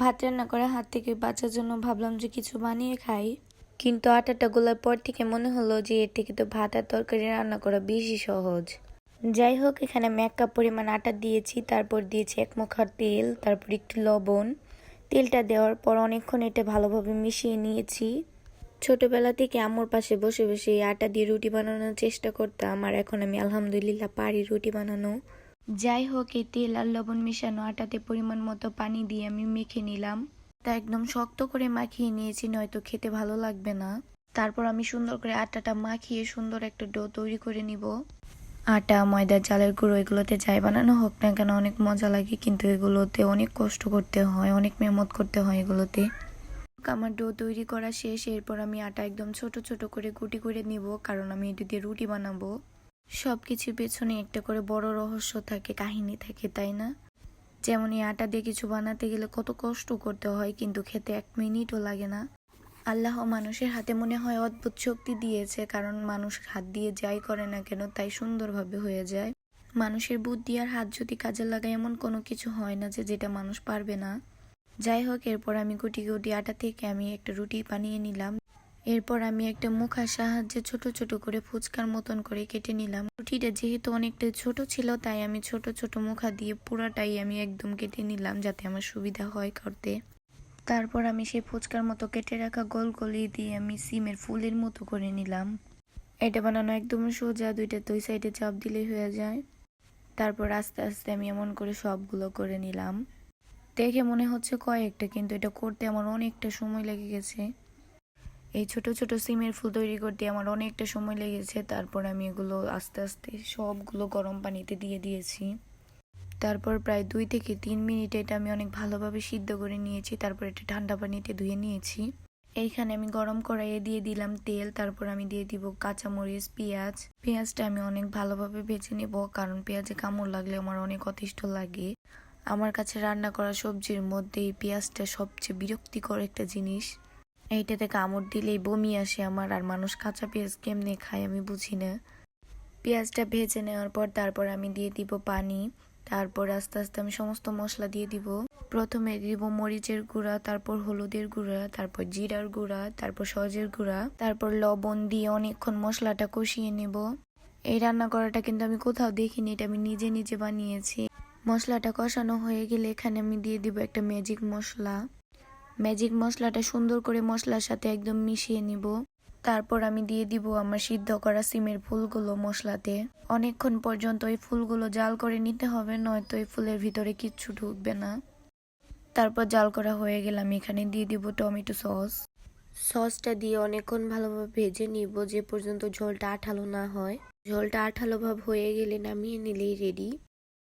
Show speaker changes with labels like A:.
A: ভাত রান্না করা হাত থেকে বাঁচার জন্য ভাবলাম যে কিছু বানিয়ে খাই, কিন্তু আটাটা গোলার পর থেকে মনে হলো যে এর থেকে তো ভাত আর তরকারি রান্না করা বেশি সহজ। যাই হোক, এখানে আমি 1 কাপ পরিমাণ আটা দিয়েছি, তারপর দিয়েছি 1 মুঠা তেল, তারপর একটু লবণ। তেলটা দেওয়ার পর অনেকক্ষণ এটা ভালোভাবে মিশিয়ে নিয়েছি। ছোটবেলা থেকে আম্মুর পাশে বসে বসে এই আটা দিয়ে রুটি বানানোর চেষ্টা করতাম, আর এখন আমি আলহামদুলিল্লাহ পারি রুটি বানানো। যাই হোক, এই তেল আর লবণ মিশানো আটাতে পরিমাণ মতো পানি দিয়ে আমি মেখে নিলাম। তা একদম শক্ত করে মাখিয়ে নিয়েছি, নয়তো খেতে ভালো লাগবে না। তারপর আমি সুন্দর করে আটাটা মাখিয়ে সুন্দর একটা ডো তৈরি করে নিব। আটা, ময়দা, চালের গুঁড়ো এগুলোতে যাই বানানো হোক না কেন অনেক মজা লাগে, কিন্তু এগুলোতে অনেক কষ্ট করতে হয়, অনেক মেহনত করতে হয় এগুলোতে। আমার ডো তৈরি করা শেষ। এরপর আমি আটা একদম ছোট ছোট করে গুটি করে নিব, কারণ আমি এটা দিয়ে রুটি বানাবো। সবকিছুর পেছনে একটা করে বড় রহস্য থাকে, কাহিনী থাকে, তাই না? যেমন এই আটা দিয়ে কিছু বানাতে গেলে কত কষ্ট করতে হয়, কিন্তু খেতে 1 মিনিটও লাগে না। আল্লাহ মানুষের হাতে মনে হয় অদ্ভুত শক্তি দিয়েছে, কারণ মানুষ হাত দিয়ে যাই করে না কেন তাই সুন্দরভাবে হয়ে যায়। মানুষের বুদ্ধি আর হাত যদি কাজে লাগায় এমন কোনো কিছু হয় না যে যেটা মানুষ পারবে না। যাই হোক, এরপর আমি গুটি গুটি আটা থেকে আমি একটা রুটি বানিয়ে নিলাম। এরপর আমি একটা মুখার সাহায্যে ছোট ছোট করে ফুচকার মতন করে কেটে নিলাম। রুটিটা যেহেতু অনেকটা ছোট ছিল, তাই আমি ছোট ছোট মুখা দিয়ে পুরাটাই আমি একদম কেটে নিলাম, যাতে আমার সুবিধা হয় করতে। তারপর আমি সেই ফুচকার মতো কেটে রাখা গোল গলি দিয়ে আমি সিমের ফুলের মতো করে নিলাম। এটা বানানো একদম সোজা, দুইটা দুই সাইডে চাপ দিলেই হয়ে যায়। তারপর আস্তে আস্তে আমি এমন করে সবগুলো করে নিলাম। দেখে মনে হচ্ছে কয়েকটা, কিন্তু এটা করতে আমার অনেকটা সময় লেগে গেছে। এই ছোট ছোট সিমের ফুল তৈরি করতে আমার অনেকটা সময় লেগেছে। তারপর আমি এগুলো আস্তে আস্তে সবগুলো গরম পানিতে দিয়ে দিয়েছি। তারপর প্রায় 2 থেকে 3 মিনিট এটা আমি অনেক ভালোভাবে সিদ্ধ করে নিয়েছি। তারপর এটা ঠান্ডা পানিতে ধুয়ে নিয়েছি। এইখানে আমি গরম কড়াইয়ে দিয়ে দিলাম তেল। তারপর আমি দিয়ে দিব কাঁচামরিচ, পেঁয়াজ। পেঁয়াজটা আমি অনেক ভালোভাবে ভেজে নেব, কারণ পেঁয়াজে কামড় লাগলে আমার অনেক অতিষ্ঠ লাগে। আমার কাছে রান্না করা সবজির মধ্যে এই পেঁয়াজটা সবচেয়ে বিরক্তিকর একটা জিনিস। এইটাতে কামড় দিলেই বমি আসে আমার, আর মানুষ কাঁচা পেঁয়াজ কেমনে খায় আমি বুঝি না। পেঁয়াজটা ভেজে নেওয়ার পর তারপর আমি দিয়ে দিব পানি। তারপর আস্তে আস্তে আমি সমস্ত মশলা দিয়ে দিব। প্রথমে দিব মরিচের গুঁড়া, তারপর হলুদের গুঁড়া, তারপর জিরার গুঁড়া, তারপর সজের গুঁড়া, তারপর লবণ দিয়ে অনেকক্ষণ মশলাটা কষিয়ে নেব। এই রান্না করাটা কিন্তু আমি কোথাও দেখিনি, এটা আমি নিজে নিজে বানিয়েছি। মশলাটা কষানো হয়ে গেলে এখানে আমি দিয়ে দিব একটা ম্যাজিক মশলা। ম্যাজিক মশলাটা সুন্দর করে মশলার সাথে একদম মিশিয়ে নিব। তারপর আমি দিয়ে দিব আমার সিদ্ধ করা সিমের ফুলগুলো মশলাতে। অনেকক্ষণ পর্যন্ত এই ফুলগুলো জাল করে নিতে হবে, নয়তো এই ফুলের ভিতরে কিচ্ছু ঢুকবে না। তারপর জাল করা হয়ে গেলে আমি এখানে দিয়ে দিব টমেটো সস। সসটা দিয়ে অনেকক্ষণ ভালোভাবে ভেজে নিব, যে পর্যন্ত ঝোলটা আঠালো না হয়। ঝোলটা আঠালো ভাব হয়ে গেলে নামিয়ে নিলেই রেডি।